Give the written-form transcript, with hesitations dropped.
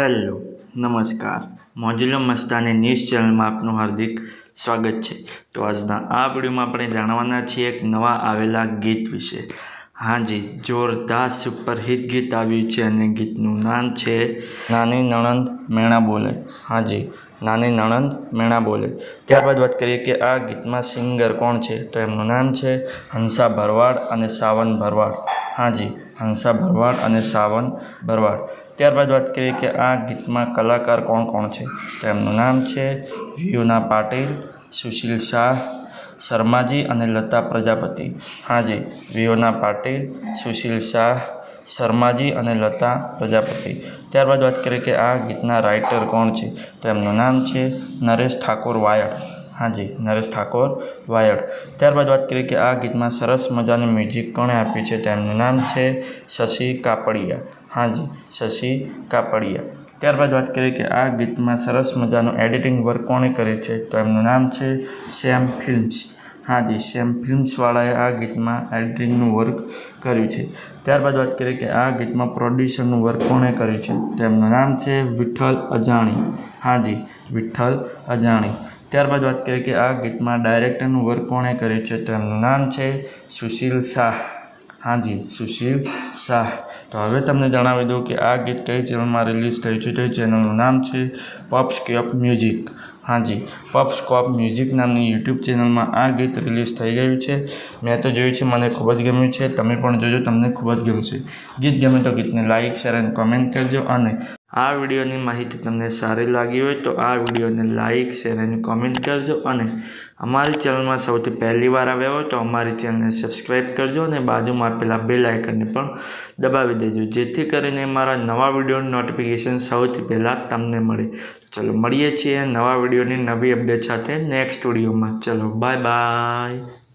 Hello નમસ્કાર મોજુલો Mastani news ચેનલમાં આપનું હાર્દિક સ્વાગત છે। તો આજના આ વિડીયોમાં આપણે જાણવાના છીએ એક નવા આવેલા ગીત વિશે। હાજી, જોરદાર સુપરહિટ ગીત આવ્યું છે અને ગીતનું નામ છે નાની નણંદ મેણા બોલે। હાજી, નાની નણંદ મેણા બોલે। ત્યારબાદ વાત કરીએ કે આ ગીતમાં સિંગર કોણ છે, તો એમનું નામ છે હંસા ભરવાડ અને સાવન ભરવાડ। હાજી, હંસા ભરવાડ અને સાવન ભરવાડ। ત્યારબાદ વાત કરીએ કે આ ગીતમાં કલાકાર કોણ કોણ છે, તો એમનું નામ છે વિયુના પાટીલ, સુશીલ શાહ, શર્માજી અને લતા પ્રજાપતિ। હાજી, વિયુના પાટીલ, સુશીલ શાહ, શર્માજી અને લતા પ્રજાપતિ। ત્યારબાદ વાત કરીએ કે આ ગીતના રાઇટર કોણ છે, તો એમનું નામ છે નરેશ ઠાકોર વાયડ। હાજી, નરેશ ઠાકોર વાયડ। ત્યારબાદ વાત કરીએ કે આ ગીતમાં સરસ મજાનું મ્યુઝિક કોણે આપ્યું છે, તો એમનું નામ છે શશી કાપડિયા। હાજી, શશી કાપડિયા। ત્યારબાદ વાત કરીએ કે આ ગીતમાં સરસ મજાનું એડિટિંગ વર્ક કોણે કર્યું છે, તો એમનું નામ છે સેમ ફિલ્મ્સ। હાજી, સેમ ફિલ્મ્સવાળાએ આ ગીતમાં એડિટિંગનું વર્ક કર્યું છે। ત્યારબાદ વાત કરીએ કે આ ગીતમાં પ્રોડ્યુસરનું વર્ક કોણે કર્યું છે, તો એમનું નામ છે વિઠ્ઠલ અજાણી। હાજી, વિઠ્ઠલ અજાણી। ત્યારબાદ વાત કરીએ કે આ ગીતમાં ડાયરેક્ટરનું વર્ક કોણે કર્યું છે, તો એમનું નામ છે સુશીલ શાહ। હાજી, સુશીલ શાહ। તો હવે તમને જણાવી દઉં કે આ ગીત કઈ ચેનલમાં રિલીઝ થયું છે, તો એ ચેનલનું નામ છે પોપસ્કોપ મ્યુઝિક। હાજી, પોપસ્કોપ મ્યુઝિક નામની યુટ્યુબ ચેનલમાં આ ગીત રિલીઝ થઈ ગયું છે। મેં તો જોયું છે, મને ખૂબ જ ગમ્યું છે। તમે પણ જોજો, તમને ખૂબ જ ગમશે। ગીત ગમે તો ગીતને લાઇક, શેર અને કોમેન્ટ કરજો અને આ વિડીયોની માહિતી તમને સારી લાગી હોય તો આ વિડીયોને લાઇક, શેર અને કોમેન્ટ કરજો અને અમારી ચેનલમાં સૌથી પહેલી વાર આવ્યા હોય તો અમારી ચેનલને સબસ્ક્રાઈબ કરજો અને બાજુમાં આપેલા બેલ આઇકનને પણ દબાવી દેજો, જેથી કરીને મારા નવા વિડીયોની નોટિફિકેશન સૌથી પહેલાં તમને મળે। ચલો મળીએ છીએ નવા વિડીયોની નવી અપડેટ સાથે નેક્સ્ટ વિડીયોમાં। ચલો બાય બાય।